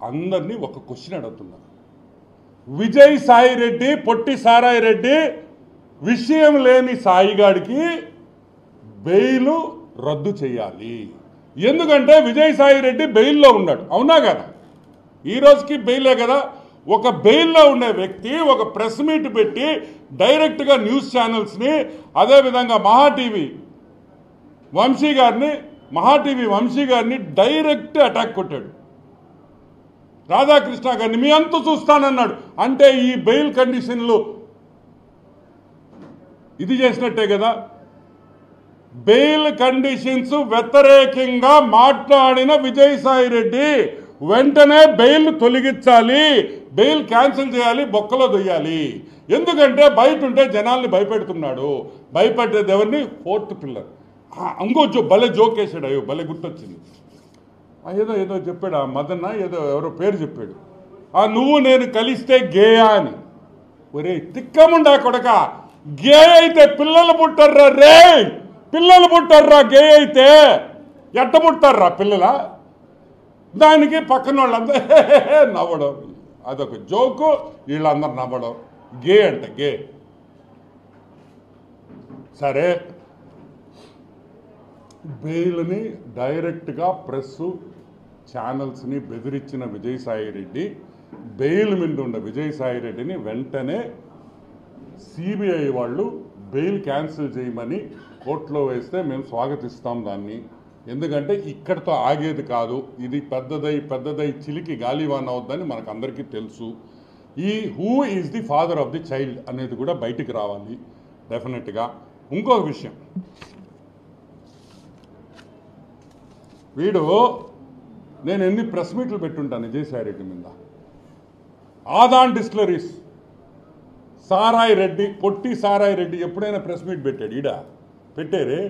అందరినీ ఒక క్వశ్చన్ అడుగుతున్నా. విజయసాయి రెడ్డి, పొట్టి సారాయి రెడ్డి విషయం లేని సాయిగాడికి బెయిల్ రద్దు చేయాలి. ఎందుకంటే విజయసాయి రెడ్డి బెయిల్లో ఉన్నాడు, అవునా కదా? ఈ రోజుకి బెయిలే కదా. ఒక బెయిల్లో ఉండే వ్యక్తి ఒక ప్రెస్ మీట్ పెట్టి డైరెక్ట్గా న్యూస్ ఛానల్స్ని, అదేవిధంగా మహాటీవీ వంశీ గారిని డైరెక్ట్ అటాక్ కొట్టాడు. రాధాకృష్ణ గారిని మీ అంతు చూస్తానన్నాడు. అంటే ఈ బెయిల్ కండిషన్లు ఇది చేసినట్టే కదా. బెయిల్ కండిషన్స్ వ్యతిరేకంగా మాట్లాడిన విజయసాయి రెడ్డి వెంటనే బెయిల్ తొలగించాలి, బెయిల్ క్యాన్సిల్ చేయాలి, బొక్కలో దొయ్యాలి. ఎందుకంటే బయట ఉంటే జనాల్ని భయపెడుతున్నాడు. భయపెట్టేది ఎవరిని? Fourth pillar. ఇంకో భలే జోక్ వేసాడు. అయ్యో భలే గుర్తొచ్చింది. ఏదో చెప్పాడు, ఆ మదన్న ఏదో ఎవరో పేరు చెప్పాడు. నువ్వు నేను కలిస్తే గేయా అని. ఒరే తిక్కముండా కొడక, గే అయితే పిల్లలు పుట్టర్రా రే, పిల్లలు పుట్టర్రా. గే అయితే ఎట్ట పుట్టారా పిల్లల? దానికి పక్కన వాళ్ళంతా నవ్వడం, అదొక జోకు, వీళ్ళందరూ నవ్వడం. గే అంట గే. సరే, బెయిల్ని డైరెక్ట్గా ప్రెస్ ఛానల్స్ని బెదిరించిన విజయసాయి రెడ్డి, బెయిల్ మీద ఉన్న విజయసాయి రెడ్డిని వెంటనే సిబిఐ వాళ్ళు బెయిల్ క్యాన్సిల్ చేయమని కోర్టులో వేస్తే మేము స్వాగతిస్తాం దాన్ని. ఎందుకంటే ఇక్కడితో ఆగేది కాదు, ఇది పెద్దదై చిలికి గాలివాన్ అవుద్దని మనకు అందరికీ తెలుసు. ఈ who is the father of the child అనేది కూడా బయటికి రావాలి డెఫినెట్గా. ఇంకొక విషయం, వీడు నేను ఎన్ని ప్రెస్ మీట్లు పెట్టుంటాను విజయసాయి రెడ్డి మీద. ఆదాన్ డిస్టిలరీస్ సారాయి రెడ్డి, పొట్టి సారాయి రెడ్డి ఎప్పుడైనా ప్రెస్ మీట్ పెట్టాడు? ఈడ పెట్టారే.